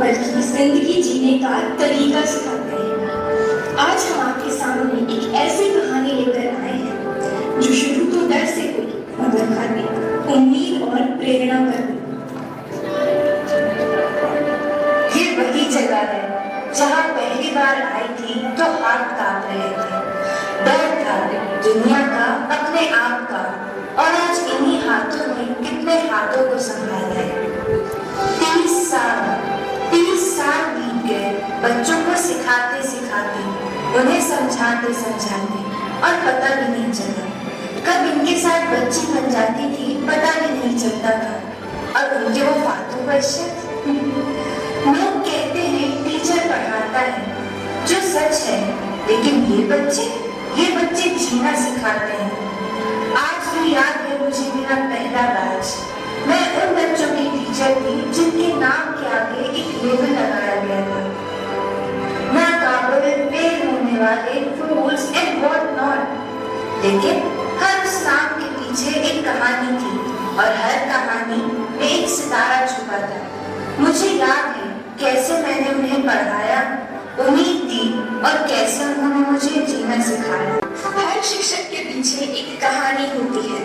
बल्कि जिंदगी जीने का तरीका सिखाते हैं। आज हम आपके सामने एक ऐसी कहानी लेकर आए हैं जो शुरू तो डर से हुई, मगर बाद में उम्मीद और प्रेरणा कर दी। ये वही जगह है जहाँ पहली बार आई थी तो हाथ कांप रहे थे। डर था दुनिया का, अपने आप का, और आज इन्हीं हाथों ने कितने हाथों को संभाला है। 30 साल बीत गए बच्चों को सिखाते सिखाते, उन्हें समझाते समझाते, और पता भी नहीं चला कब इनके साथ बच्ची बन जाती थी, पता भी नहीं चलता था। और उनके वो फालतू क्वेश्चन। लोग कहते हैं टीचर पढ़ाता है, जो सच है, लेकिन ये बच्चे जीना सिखाते हैं। आज भी याद है मुझे मेरा पहला बैच। मैं उन बच्चों की टीचर थी जिनके नाम के आगे एक लेबल लगाया गया था, नाकाबिल, फेल होने वाले, फूल्स एंड व्हाट नॉट। लेकिन हर उस नाम के पीछे एक कहानी थी, और हर कहानी में एक सितारा छुपा था। मुझे याद है कैसे मैंने उन्हें पढ़ाया, उम्मीद दी, और कैसे उन्होंने मुझे जीना सिखाया। हर शिक्षक के पीछे एक कहानी होती है,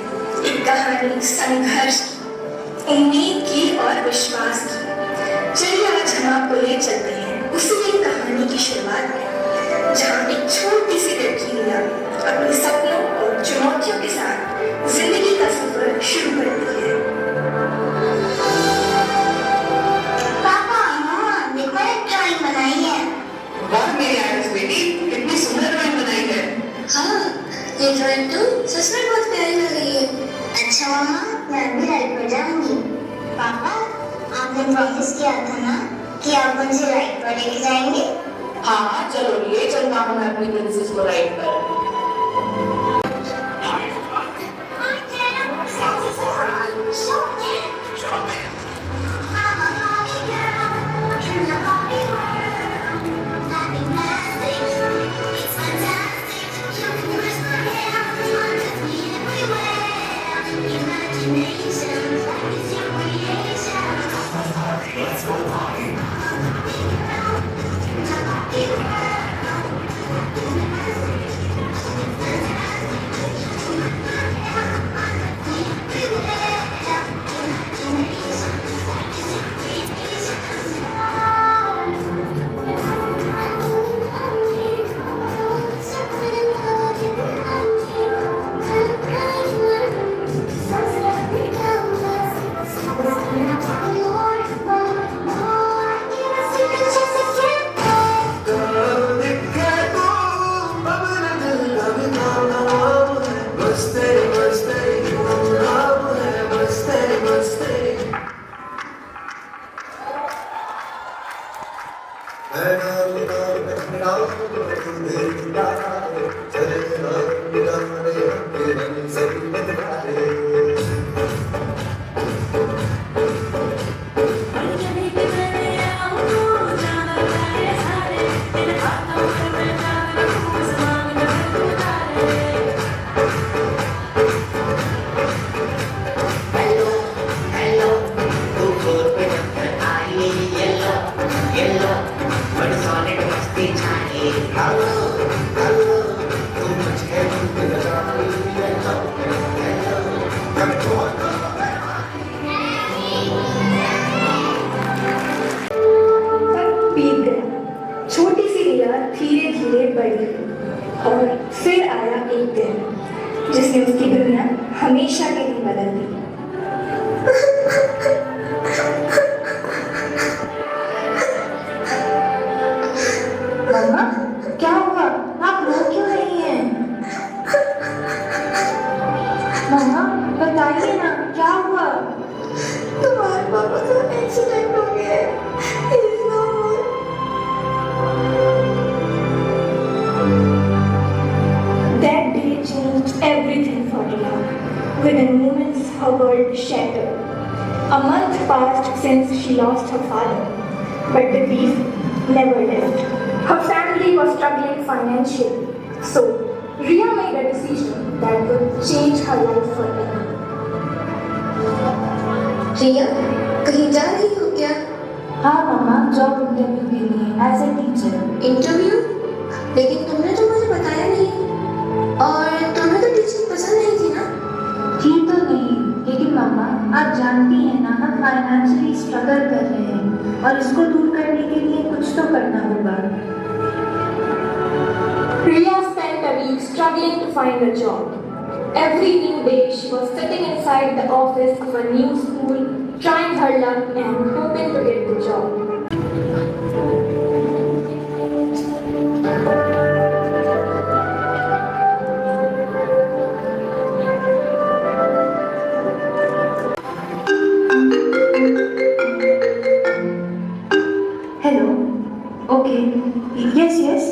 एक कहानी संघर्ष की, उम्मीद की और विश्वास की। चलिए आज हम आपको ले चलते हैं उसी एक कहानी की शुरुआत में, जहाँ एक छोटी सी लड़की रिया अपने सपनों और चुनौतियों के साथ जिंदगी का सफर शुरू करती है। वाह मेरी आइस बेटी, कितनी सुंदर ड्राइंग बनाई है। हाँ, ये ड्राइंग तो सच में बहुत प्यारी लग रही है। अच्छा मामा, मैं अभी राइड पर जाऊंगी। पापा, आपने प्रॉमिस किया था ना कि आप मुझे राइड पर लेके जाएंगे। हाँ चलो लिए चलता हूँ मैं अपनी प्रिंसेस को राइड पर। छोटी सी रिया धीरे धीरे बढ़ी, और फिर आया एक दिन जिसने उसकी दुनिया हमेशा के लिए बदल दी। मम्मा, क्या हुआ? आप रो क्यों रही हैं? मम्मा बताइए ना, क्या हुआ? तुम्हारे पापा का एक्सीडेंट हो गया है। He's no more. That day changed everything for Riya. Within moments, her world shattered. A month passed since she lost her father, but the grief never left. Her family was struggling financially, so Riya made a decision that would change her life forever. रिया, कहीं जा रही हो क्या? हाँ मम्मा, job interview के लिए as a teacher. Interview? लेकिन तुमने तो मुझे बताया नहीं, और तुम्हें तो टीचिंग पसंद नहीं थी ना? थी तो नहीं, लेकिन मम्मा आप जानती हैं ना, हम फाइनेंशियली स्ट्रगल कर रहे हैं और इसको दूर करने के लिए कुछ तो करना होगा। Priya spent a week struggling to find a job. Every new day, she was sitting inside the office of a new school, trying her luck and hoping to get the job. Hello, okay, yes,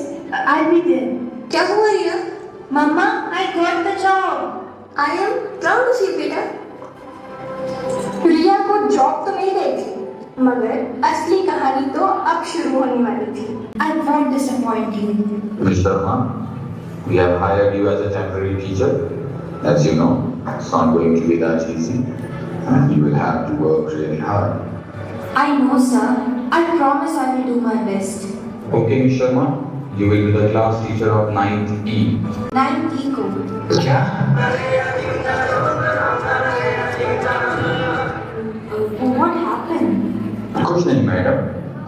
I'll be there. क्या हुआ रिया? मम्मा, I got the job. I am proud of you बेटा। प्रिया को job तो मिल गई थी, मगर असली कहानी तो अब शुरू होने वाली थी। I won't disappoint you. Ms. Sharma, we have hired you as a temporary teacher. As you know, it's not going to be that easy, and you will have to work really hard. I know, sir. I promise I will do my best. Okay, Ms. Sharma, you will be the class teacher of 9th E. 9 को। क्या? What happened? कुछ नहीं madam,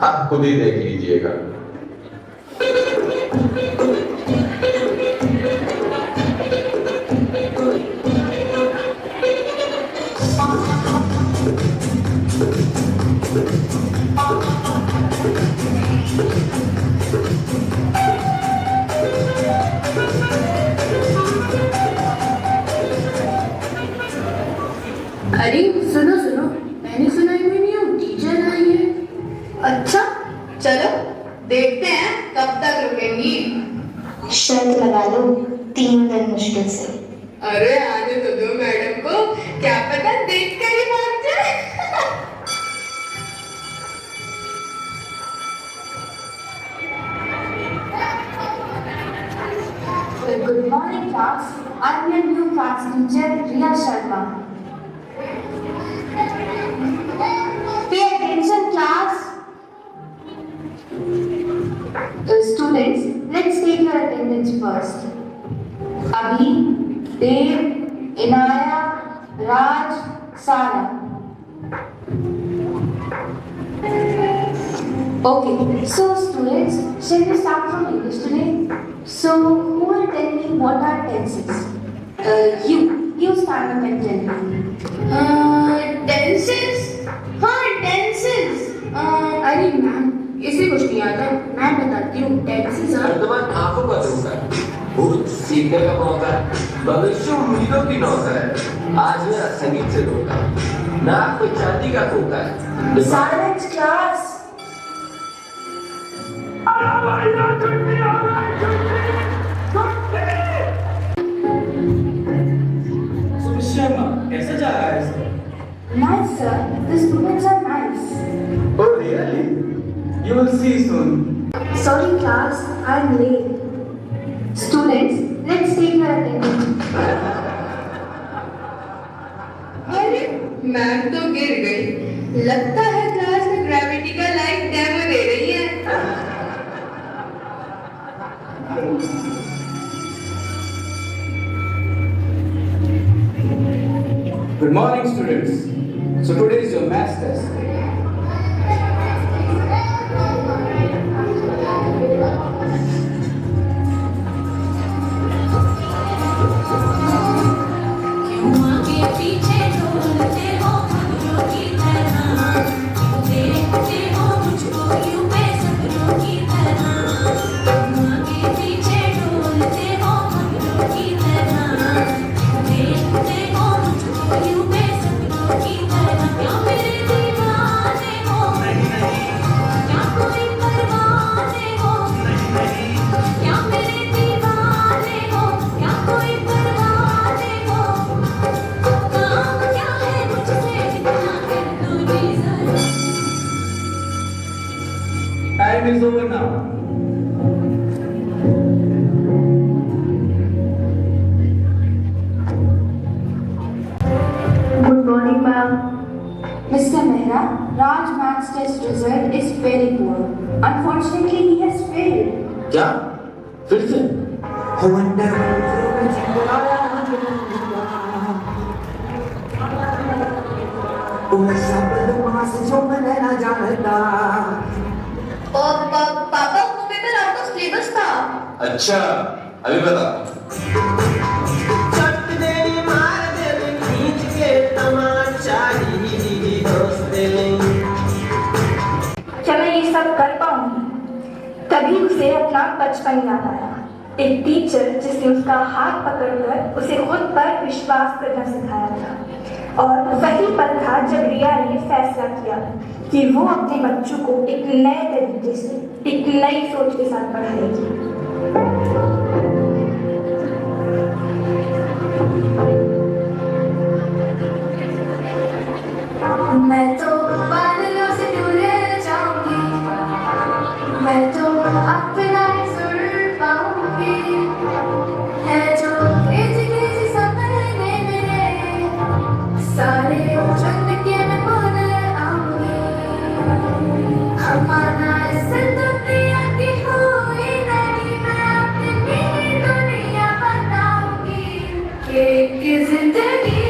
आप खुद ही देख लीजिएगा। अरे सुनो, मैंने सुना है कोई न्यू टीचर आई है। अच्छा, चलो देखते हैं कब तक रुकेंगी। शर्त लगा लो 3 दिन मुश्किल से। अरे आने तो दो मैडम को, क्या पता देख कर ही भाग जाए। Good morning, class. I'm your new class teacher, Riya Sharma. Pay attention, class. Students, let's take your attendance first. Abhi, Dev, Inaya, Raj, Sara. Okay, so students, shall we start from English today? So, who will tell me what are tenses? You stand up and tell me. Tenses? हाँ tenses. अरे ma'am, इसे कुछ नहीं आता, मैं बताती हूँ। Tenses are वर्तमान आंखों का धोखा है, भूत सीखने का मौका है, भविष्य उम्मीदों की नौका है, आज मेरा संगीत से धोखा है, नाक पे चांदी का खोखा है। Silence, class. कैसे जा रहा है sir? Nice, sir. The students are nice. Oh really? You will see soon. Sorry, class. I'm late. Students, let's take your attendance. अरे मैम तो गिर गई। लगता है क्लास में ग्रेविटी का लाइव डेमो दे रही है। Good morning, students. So today is your maths test. You last test result is very poor. Unfortunately, he has failed. क्या फिर से पापा वो पेपर आउट ऑफ सिलेबस था। अच्छा अभी बता क्या मैं ये सब कर पाऊंगी? तभी उसे अपना बचपन याद आया। एक टीचर जिसने उसका हाथ पकड़कर उसे खुद पर विश्वास करना सिखाया था। और वही पल था जब रिया ने फैसला किया कि वो अपने बच्चों को एक नए तरीके से, एक नई सोच के साथ पढ़ाएगी। मैं तो बादलों से दूर जाऊंगी, मैं तो अपना सुर पाऊंगी, है जो इसी सपने मेरे सारे चुन के मैं बोल आऊंगी। हमारा इस दुनिया की हुई नहीं, मैं अपनी दुनिया बनाऊंगी कि जिंदगी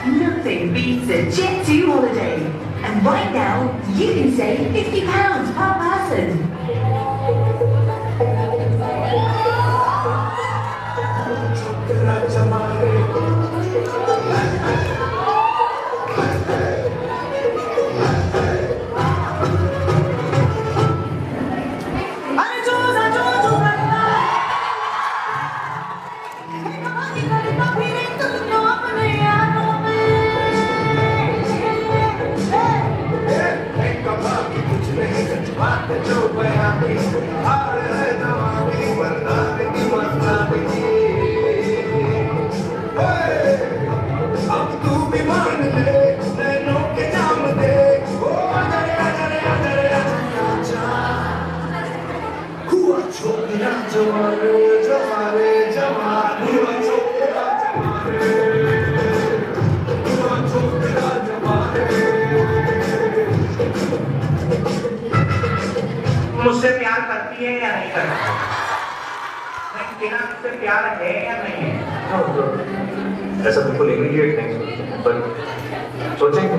Nothing beats a Jet2 holiday. And right now, you can save £50 per person. जो कि ना आपसे प्यार है या नहीं है? ऐसा बिल्कुल इमीडिएट नहीं सोचते, पर सोचेंगे।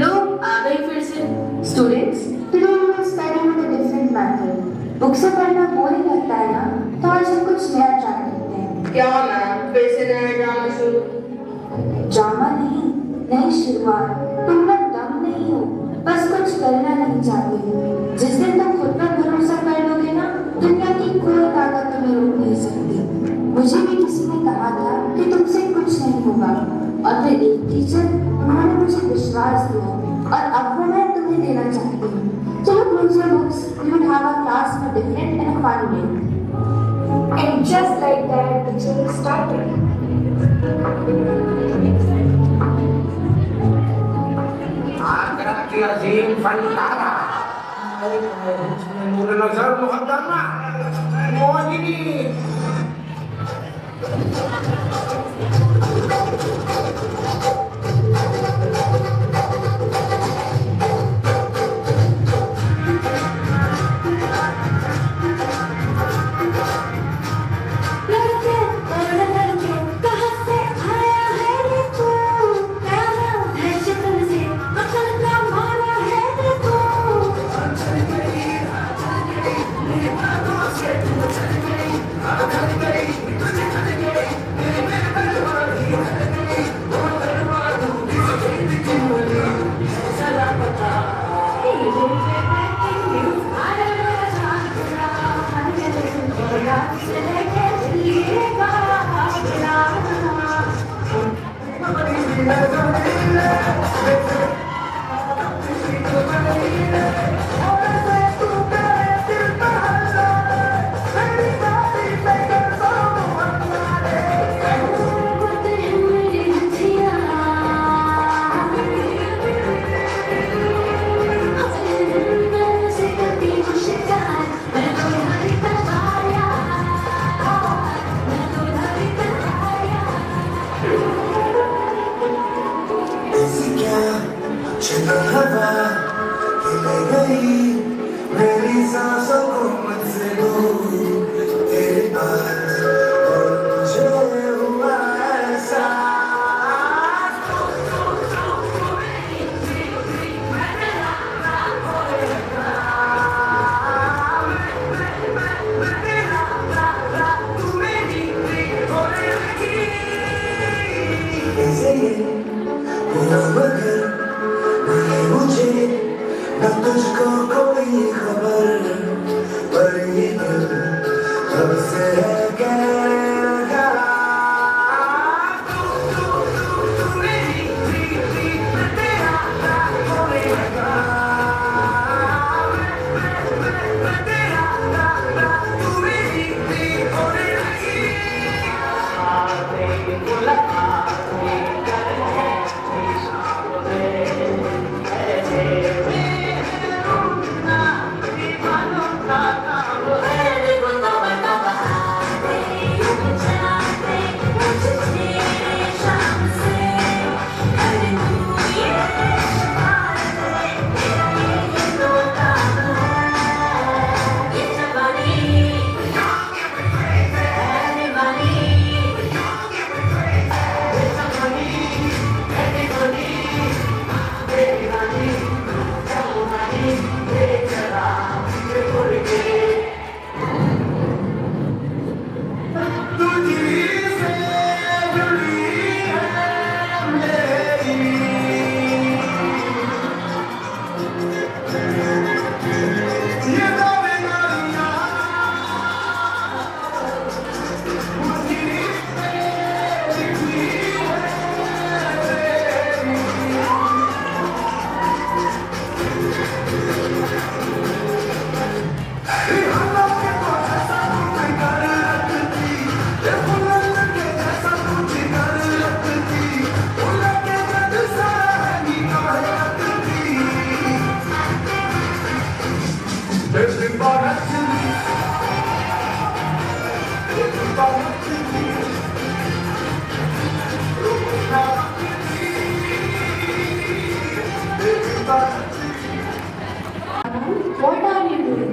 लोग आ गए फिर से। Students, today we will study with a different method. Book से पढ़ना बोरिंग लगता है ना, तो आज हम कुछ नया ट्राई करते हैं। क्या मैम, फिर से नया ड्रामा शुरू? ड्रामा नहीं, नई शुरुआत। तुम लोग दम नहीं हो, बस कुछ करना नहीं चाहते। जिस दिन तुम खुद पर भरोसा कर लोगे ना, दुनिया की कोई ताकत तुम्हें रोक नहीं सकती। मुझे भी किसी ने कहा था कि तुमसे कुछ नहीं होगा, और फिर एक टीचर, उन्होंने मुझे विश्वास दिया, और अब वो मैं तुम्हें देना चाहती हूँ। चलो close your books. We will have our class in a different and a fun way. And just like that, the journey started. Agra की अजीम फनकारा नूर नजर मुकद्दमा Mohini What are you doing?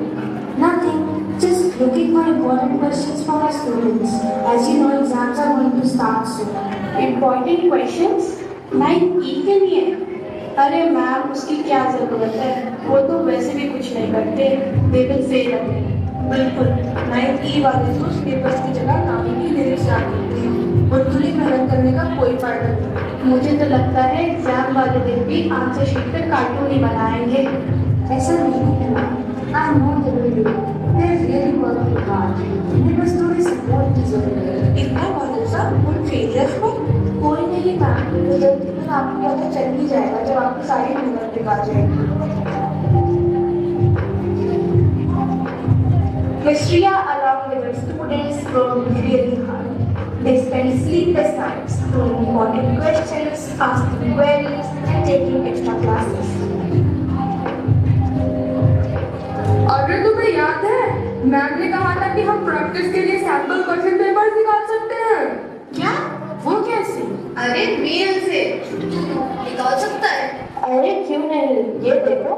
Nothing. Just looking for important questions from our students. As you know, exams are going to start soon. Important questions? 9E के लिए? अरे ma'am, उसकी क्या जरूरत है? वो तो वैसे भी कुछ नहीं करते. They will fail again. बिल्कुल. 9E वाले तो पेपर्स की जगह काम ही देने स्टार्ट करते हैं. और पूरी मेहनत करने का कोई फायदा नहीं. मुझे तो लगता है एग्जाम वाले दिन भी आंसर शीट पर कार्टून ही बनाएंगे. ऐसा नहीं है. I know they will do it. They're really working hard. उन्हें बस थोड़ी support की जरूरत है. इतना भरोसा उन फेलियर्स पर? कोई नहीं मैम, तो जल्दी में आपको पता चल ही जाएगा जब आपकी सारी मेहनत दिखा जाएगी. Miss Riya, along with her students, worked really hard. They spent sleepless nights doing important questions, asking queries, and taking extra classes. अरे तुम्हें याद है, मैम ने कहा था कि हम प्रैक्टिस के लिए सैंपल क्वेश्चन पेपर निकाल सकते हैं. क्या? वो कैसे? अरे मेल से निकाल सकता है. अरे क्यों नहीं, ये देखो.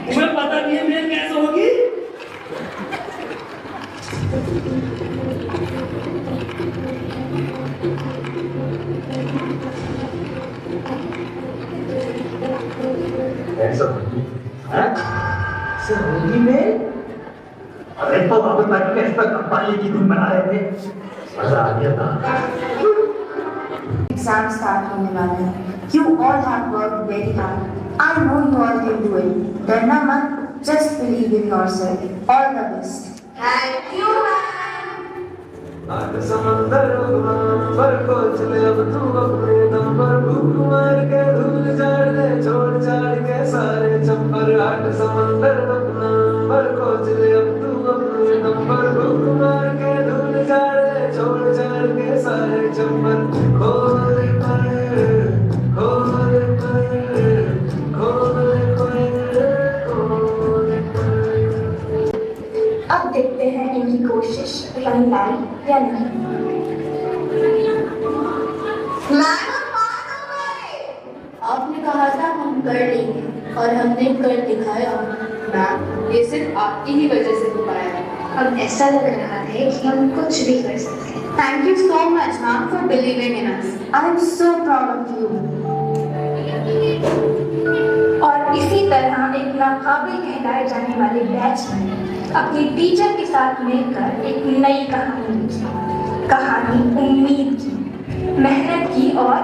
तुम्हें पता नहीं है मेल कैसे होगी? ऐसा होगी? में? अरे तो अब तक इस पर कप्तानी की धुन बना रहे थे. मजा आ गया था. Exam start होने वाले हैं. You all have worked very hard. I know you all can do it. डरना मत. Just believe in yourself. All the best. Thank you, ma'am. आज समंदर पर को चले अब तू अपने दम पर भूख मार के धूल झाड़ दे छोड़ छाड़ के सारे चंपर. आठ समंदर पर को चले अब तू अपने दम पर भूख मार के धूल झाड़ दे छोड़ छाड़ के सारे चंपर. खोल पर खोल पर खोल अब देखते हैं इनकी कोशिश रंग लाई या नहीं. आपने कहा था हम कर लेंगे और हमने कर दिखाया. मैम, ये सिर्फ आपकी ही वजह से हो पाया है. अब ऐसा लग रहा है कि हम कुछ भी कर सकते हैं. Thank you so much, ma'am, for believing in us. I am so proud of you. और इसी तरह एक नाकाबिल कहलाए जाने वाले बैच ने अपनी टीचर के साथ मिलकर एक नई कहानी लिखी. कहानी उम्मीद की, मेहनत की और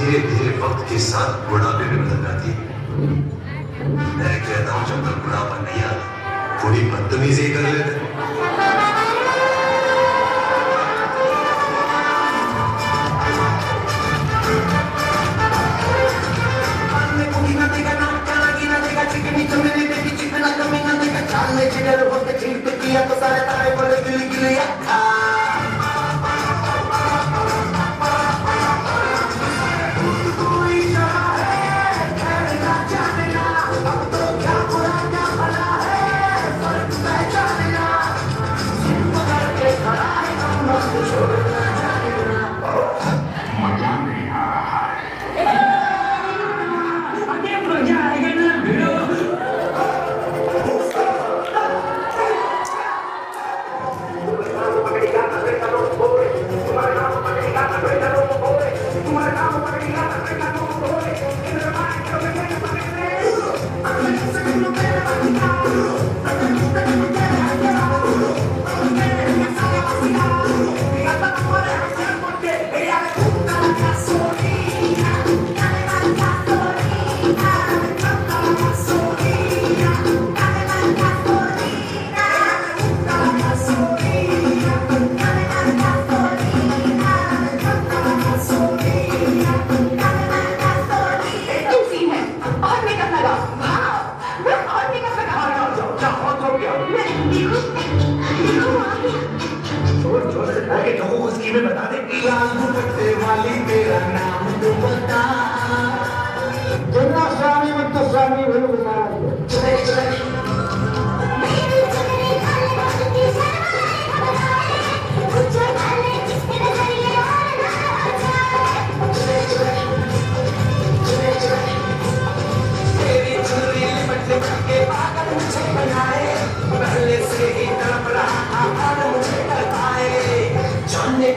धीरे धीरे वक्त के साथ बुढ़ापे में बदल जाती है। मैं कहता हूँ जब तक बुढ़ापा नहीं आता थोड़ी बदतमीजी कर लेते।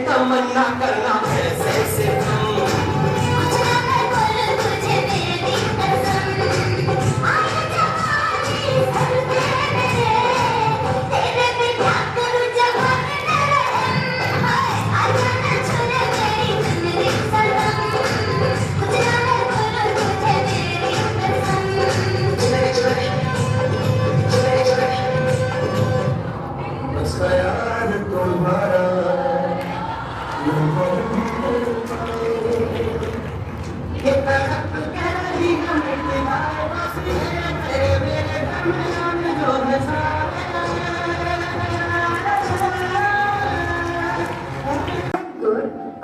तमन्ना करना ऐसे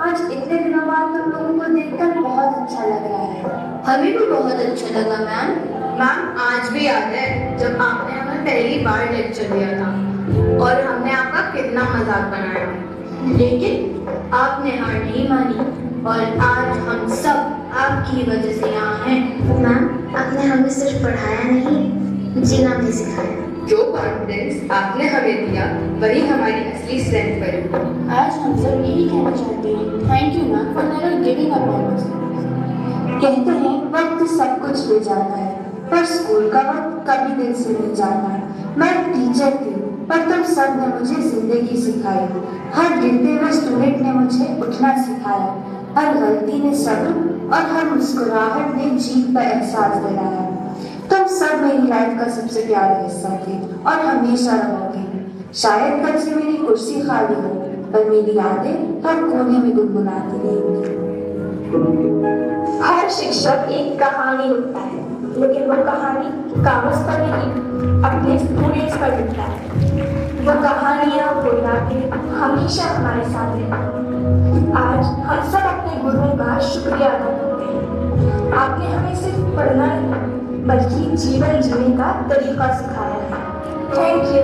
आज इतने दिनों बाद तुम लोगों को देखकर बहुत अच्छा लग रहा है। हमें भी बहुत अच्छा लगा मैम। मैम आज भी याद है जब आपने हमें पहली बार लेक्चर दिया था और हमने आपका कितना मजाक बनाया, लेकिन आपने हार नहीं मानी और आज हम सब आपकी वजह से यहाँ हैं। मैम आपने हमें सिर्फ पढ़ाया नहीं, जीना भी सिखाया। जो कॉन्फिडेंस आपने हमें दिया वही हमारी असली स्ट्रेंथ बनी। आज हम सब यही कहना चाहते हैं, thank you ma'am for never giving up on us. कहते हैं वक्त सब कुछ ले जाता है, पर स्कूल का वक्त कभी दिल से नहीं जाता। मैं टीचर थी, पर तुम सब ने मुझे जिंदगी सिखाई। हर गिरते हुए स्टूडेंट ने मुझे उठना सिखाया, हर गलती ने सब्र और हर मुस्कुराहट ने जीत का एहसास दिलाया। तुम सब मेरी लाइफ का सबसे प्यारा हिस्सा थे और हमेशा रहोगे। शायद कल से मेरी कुर्सी खाली हो, पर मेरी यादें हर कोने में गुनगुनाती रहेंगी। हर शिक्षक एक कहानी लिखता है, लेकिन वो कहानी कागज पर नहीं, अपने स्टूडेंट्स पर लिखता है। वो कहानियाँ, वो यादें हमेशा हमारे साथ रहती। आज हम सब अपने गुरुओं का शुक्रिया अदा करते हैं। आपने हमें सिर्फ पढ़ना नहीं बल्कि जीवन जीने का तरीका सिखाया है। Thank you.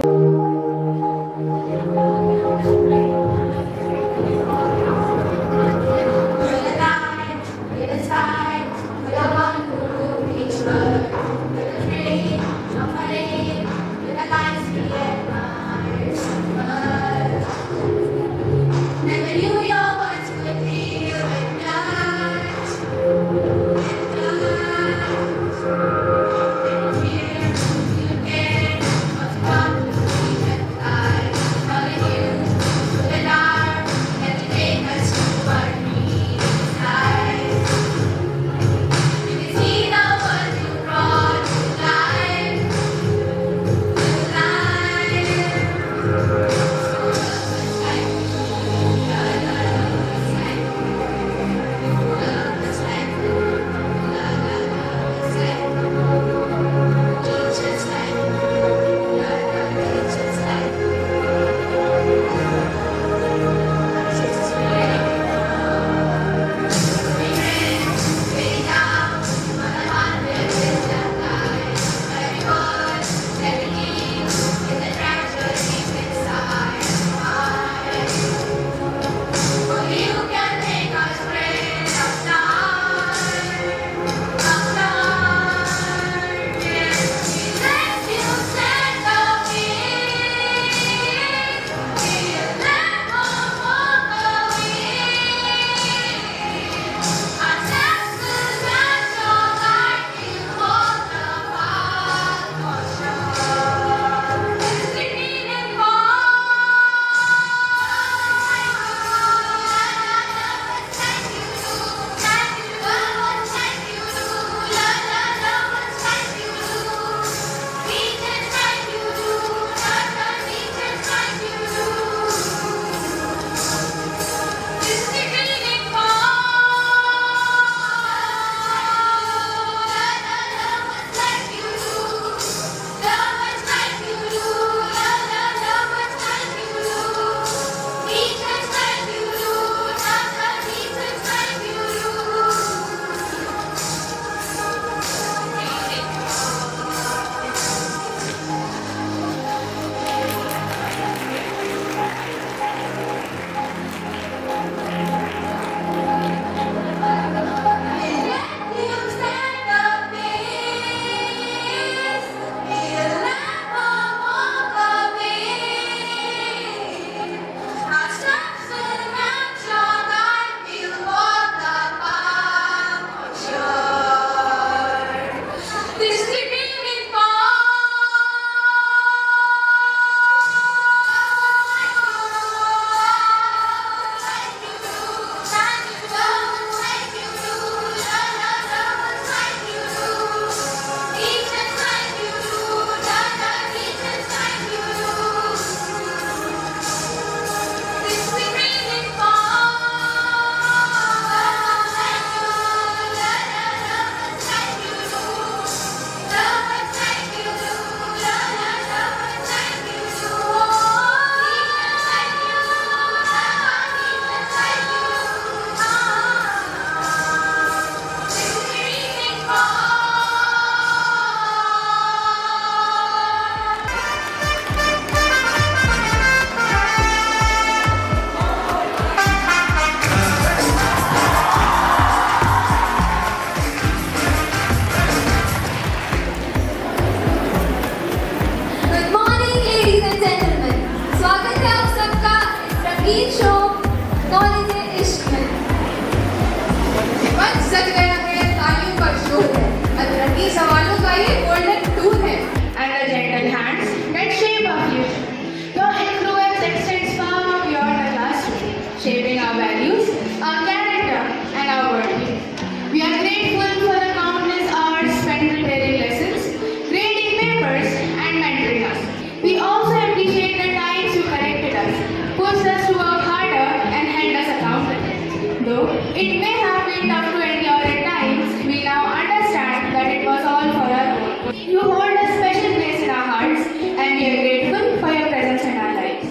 You hold a special place in our hearts, and we are grateful for your presence in our lives.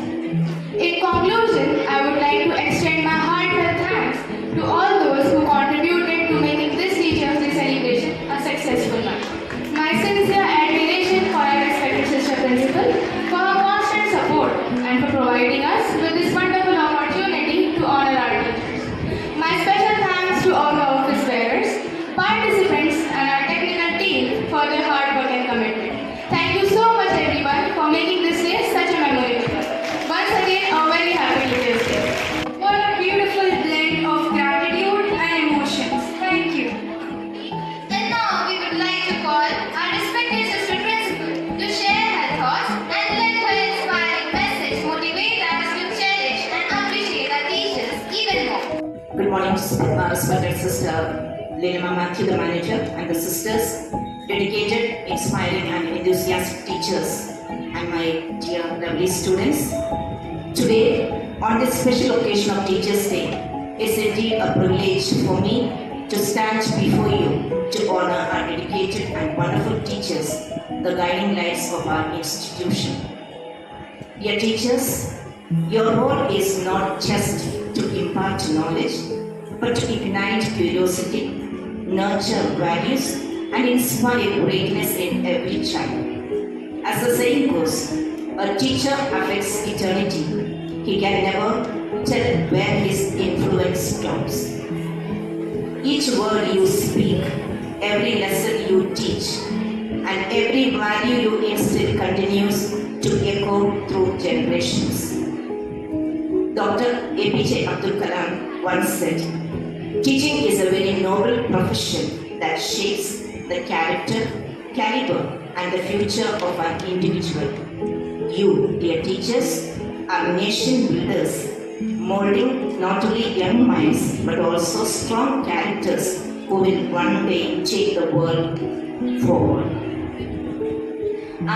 In conclusion, I would like to extend my heartfelt thanks to all those who contributed to making this Teachers' Day celebration a successful one. My sincere admiration for our respected Sister Principal for her constant support and for providing us with this wonderful opportunity to honor our teachers. My special thanks to all the office bearers, participants, and our technical team for their hard work and commitment. Thank you so much, everyone, for making this day such a memorable one. Once again, a very happy Teachers' Day. What a beautiful blend of gratitude and emotions. Thank you. And now we would like to call our respected Sister Principal to share her thoughts and let her inspiring message motivate us to cherish and appreciate our teachers even more. Good morning, respected Sister Lilima Matthew, the manager, and the sisters, dedicated, inspiring, and enthusiastic teachers, and my dear lovely students. Today, on this special occasion of Teachers' Day, it's indeed a privilege for me to stand before you to honor our dedicated and wonderful teachers, the guiding lights of our institution. Dear teachers, your role is not just to impart knowledge, but to ignite curiosity, nurture values, and inspire greatness in every child. As the saying goes, a teacher affects eternity. He can never tell where his influence stops. Each word you speak, every lesson you teach, and every value you instill continues to echo through generations. Dr. APJ Abdul Kalam once said, "Teaching is a very noble profession that shapes the character, caliber, and the future of an individual. You, dear teachers, are nation builders, molding not only young minds but also strong characters who will one day take the world forward."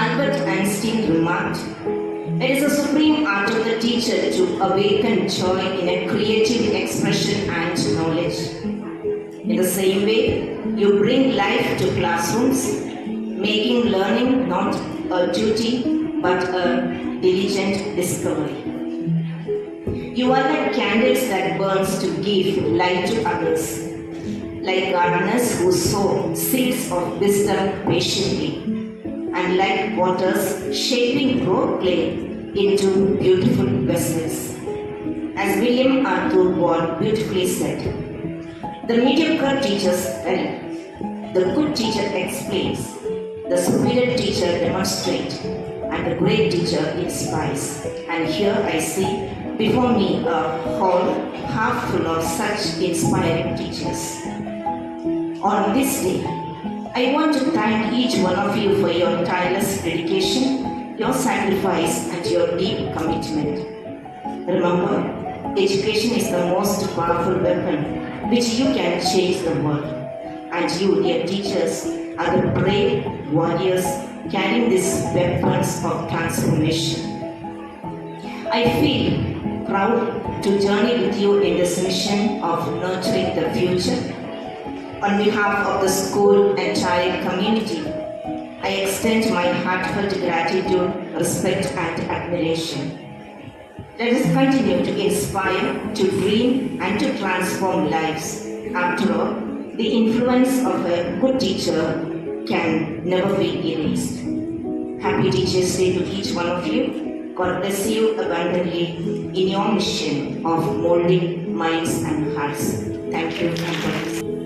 Albert Einstein remarked, "It is the supreme art of the teacher to awaken joy in a creative expression and knowledge." In the same way, you bring life to classrooms, making learning not a duty but a diligent discovery. You are like candles that burns to give light to others, like gardeners who sow seeds of wisdom patiently, and like waters shaping raw clay into beautiful vessels. As William Arthur Ward beautifully said, "The mediocre teachers help, the good teacher explains, the superior teacher demonstrates, and the great teacher inspires." And here I see before me a hall half full of such inspiring teachers. On this day, I want to thank each one of you for your tireless dedication, your sacrifice, and your deep commitment. Remember, education is the most powerful weapon which you can change the world. And you, dear teachers, are the brave warriors carrying these weapons of transformation. I feel proud to journey with you in this mission of nurturing the future. On behalf of the school entire community, I extend my heartfelt gratitude, respect, and admiration. Let us continue to inspire, to dream, and to transform lives. After all, the influence of a good teacher can never be erased. Happy Teachers' Day to each one of you. God bless you abundantly in your mission of molding minds and hearts. Thank you.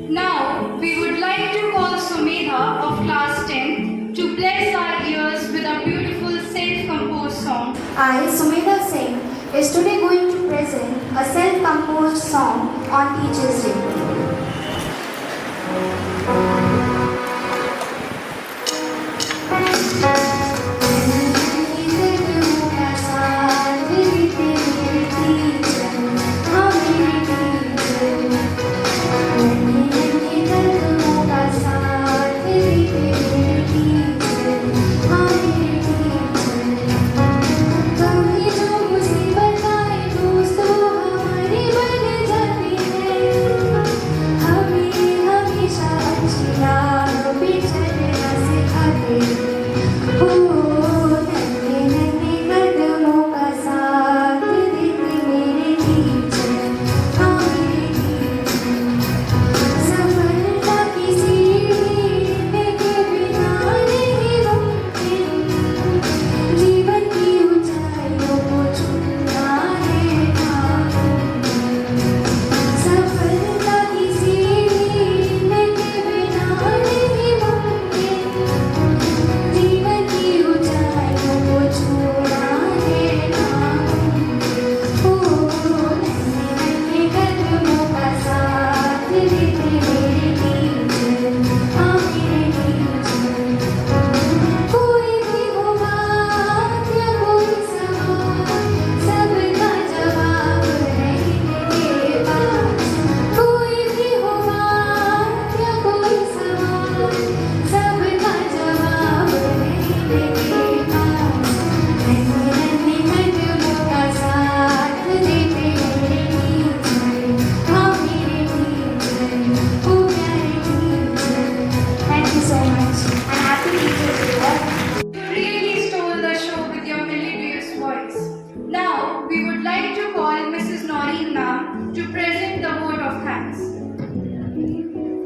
Now, we would like to call Sumedha of class 10 to bless our ears with a beautiful self-composed song. I, Sumedha Singh, is today going to present a self-composed song on Teachers' Day. हमेशा अच्छी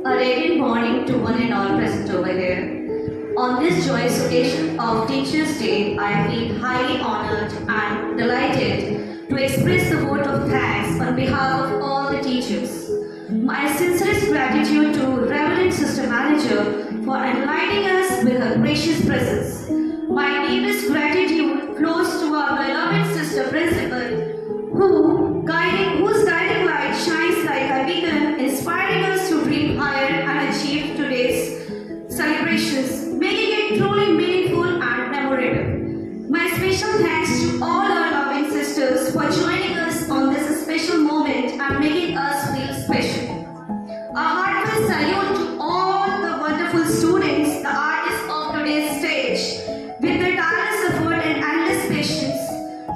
A radiant morning to one and all present over here. On this joyous occasion of Teachers' Day, I feel highly honored and delighted to express the vote of thanks on behalf of all the teachers. My sincerest gratitude to Reverend Sister Manager for enlightening us with her gracious presence. My deepest gratitude flows to our beloved Sister Principal, whose guiding light shines like a beacon, inspiring us to dream higher and achieve today's celebrations, making it truly meaningful and memorable. My special thanks to all our loving sisters for joining us on this special moment and making us feel special. A heartfelt salute to all the wonderful students, the artists of today's stage. With their tireless effort and endless patience,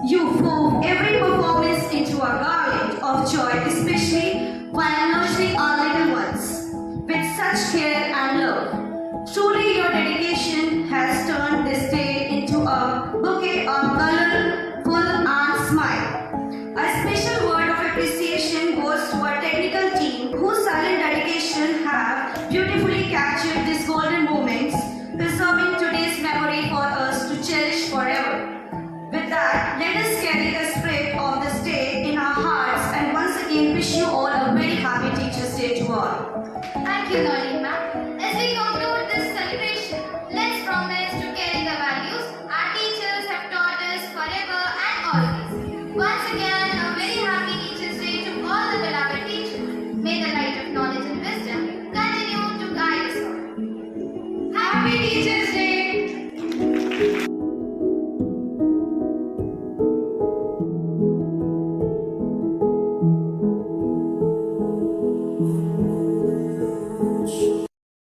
you wove every performance into a garland of joy, especially while nurturing our little ones with such care and love. Truly, your dedication has turned this day into a bouquet of color, full and smile. A special word of appreciation goes to our technical team, whose silent dedication have beautifully captured these golden moments, preserving today's memory for us to cherish forever. With that, let us carry the spirit of this day in our hearts and once again wish you all a very happy Teachers' Day to all. Thank you, Noreen ma'am. As we conclude this celebration, let's promise to carry the values our teachers have taught us forever and always. Once again, a very happy Teachers' Day to all the beloved teachers. May the light of knowledge and wisdom continue to guide us all. Happy Teachers'